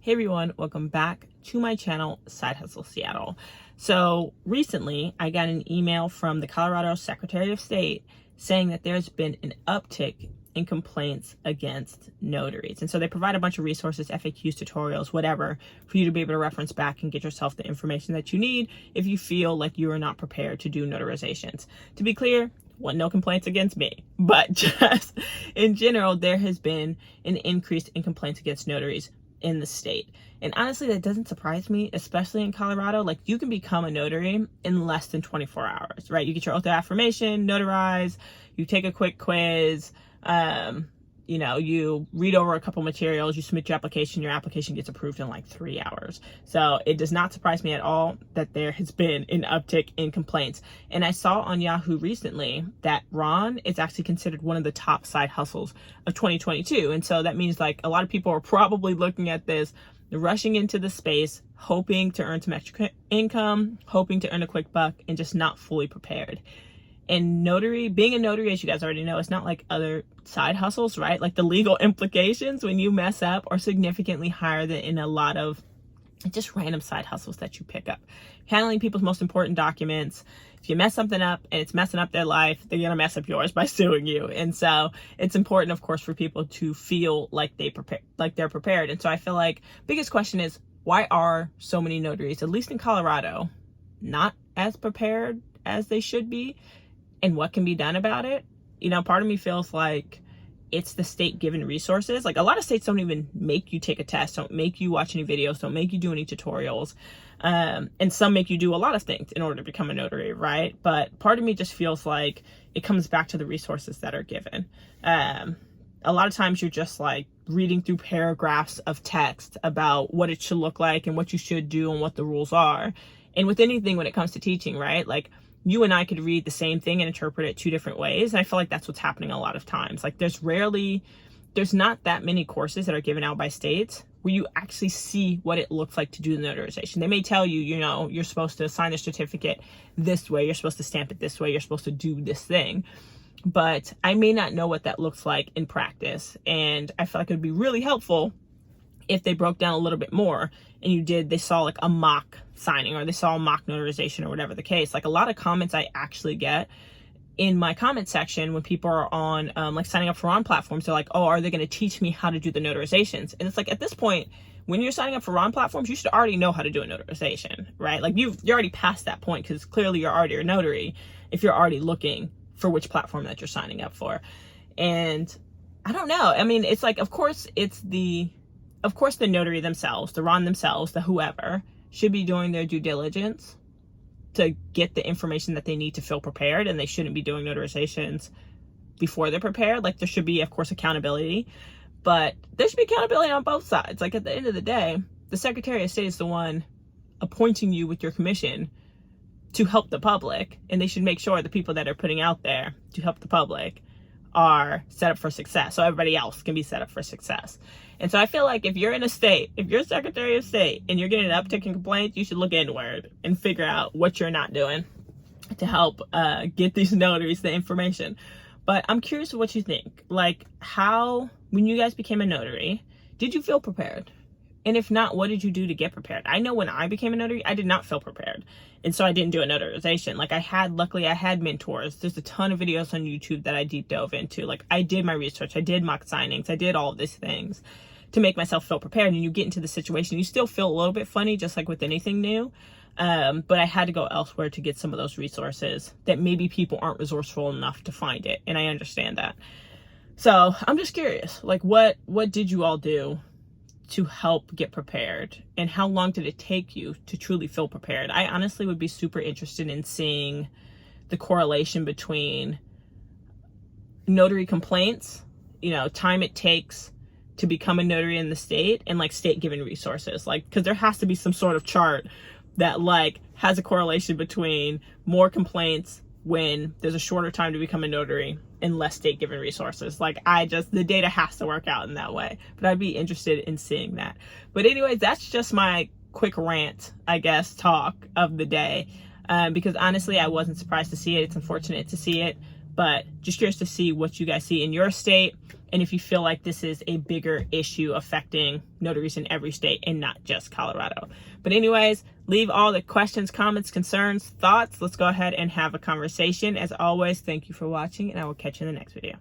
Hey everyone, welcome back to my channel, Side Hustle Seattle. So recently I got an email from the Colorado Secretary of State saying that there's been an uptick in complaints against notaries. And so they provide a bunch of resources, FAQs, tutorials, whatever, for you to be able to reference back and get yourself the information that you need if you feel like you are not prepared to do notarizations. To be clear, no complaints against me, but just in general, there has been an increase in complaints against notaries in the state. And honestly, that doesn't surprise me, especially in Colorado. Like, you can become a notary in less than 24 hours, right? You get your oath of affirmation, notarize, you take a quick quiz, you read over a couple materials, you submit your application gets approved in like 3 hours. So it does not surprise me at all that there has been an uptick in complaints. And I saw on Yahoo recently that Ron is actually considered one of the top side hustles of 2022. And so that means like a lot of people are probably looking at this, rushing into the space, hoping to earn some extra income, hoping to earn a quick buck, and just not fully prepared. And being a notary, as you guys already know, it's not like other side hustles, right? Like, the legal implications when you mess up are significantly higher than in a lot of just random side hustles that you pick up. Handling people's most important documents. If you mess something up and it's messing up their life, they're going to mess up yours by suing you. And so it's important, of course, for people to feel like they're prepared. And so I feel like biggest question is, why are so many notaries, at least in Colorado, not as prepared as they should be? And what can be done about it? Part of me feels like it's the state given resources. Like, a lot of states don't even make you take a test, don't make you watch any videos, don't make you do any tutorials. And some make you do a lot of things in order to become a notary, right? But part of me just feels like it comes back to the resources that are given. A lot of times you're just like reading through paragraphs of text about what it should look like and what you should do and what the rules are. And with anything when it comes to teaching, right? Like, you and I could read the same thing and interpret it two different ways. And I feel like that's what's happening a lot of times. Like, there's not that many courses that are given out by states where you actually see what it looks like to do the notarization. They may tell you, you're supposed to sign the certificate this way, you're supposed to stamp it this way, you're supposed to do this thing. But I may not know what that looks like in practice. And I feel like it would be really helpful if they broke down a little bit more and they saw like a mock signing, or they saw a mock notarization, or whatever the case. Like, a lot of comments I actually get in my comment section when people are on like signing up for Ron platforms, they're like, oh, are they going to teach me how to do the notarizations? And it's like, at this point, when you're signing up for Ron platforms, you should already know how to do a notarization, right? Like, you're already past that point, because clearly you're already a notary if you're already looking for which platform that you're signing up for. And I don't know. I mean, it's like, of course the notary themselves, the Ron themselves, the whoever, should be doing their due diligence to get the information that they need to feel prepared, and they shouldn't be doing notarizations before they're prepared. Like, there should be, of course, accountability, but there should be accountability on both sides. Like, at the end of the day, the Secretary of State is the one appointing you with your commission to help the public, and they should make sure the people that are putting out there to help the public are set up for success, so everybody else can be set up for success. And so I feel like if you're in a state, if you're Secretary of State and you're getting an uptick in complaints, you should look inward and figure out what you're not doing to help get these notaries the information. But I'm curious what you think. Like, when you guys became a notary, did you feel prepared? And if not, what did you do to get prepared? I know when I became a notary, I did not feel prepared. And so I didn't do a notarization. Like, luckily I had mentors. There's a ton of videos on YouTube that I deep dove into. Like, I did my research, I did mock signings, I did all of these things to make myself feel prepared. And you get into the situation, you still feel a little bit funny, just like with anything new. But I had to go elsewhere to get some of those resources that maybe people aren't resourceful enough to find it. And I understand that. So I'm just curious, like, what did you all do to help get prepared, and how long did it take you to truly feel prepared? I honestly would be super interested in seeing the correlation between notary complaints, time it takes to become a notary in the state, and like state given resources. Like, because there has to be some sort of chart that like has a correlation between more complaints when there's a shorter time to become a notary and less state given resources. Like, the data has to work out in that way, but I'd be interested in seeing that. But anyways, that's just my quick rant, I guess, talk of the day. Because honestly, I wasn't surprised to see it. It's unfortunate to see it, But just curious to see what you guys see in your state, and if you feel like this is a bigger issue affecting notaries in every state and not just Colorado. But anyways, leave all the questions, comments, concerns, thoughts. Let's go ahead and have a conversation. As always, thank you for watching, and I will catch you in the next video.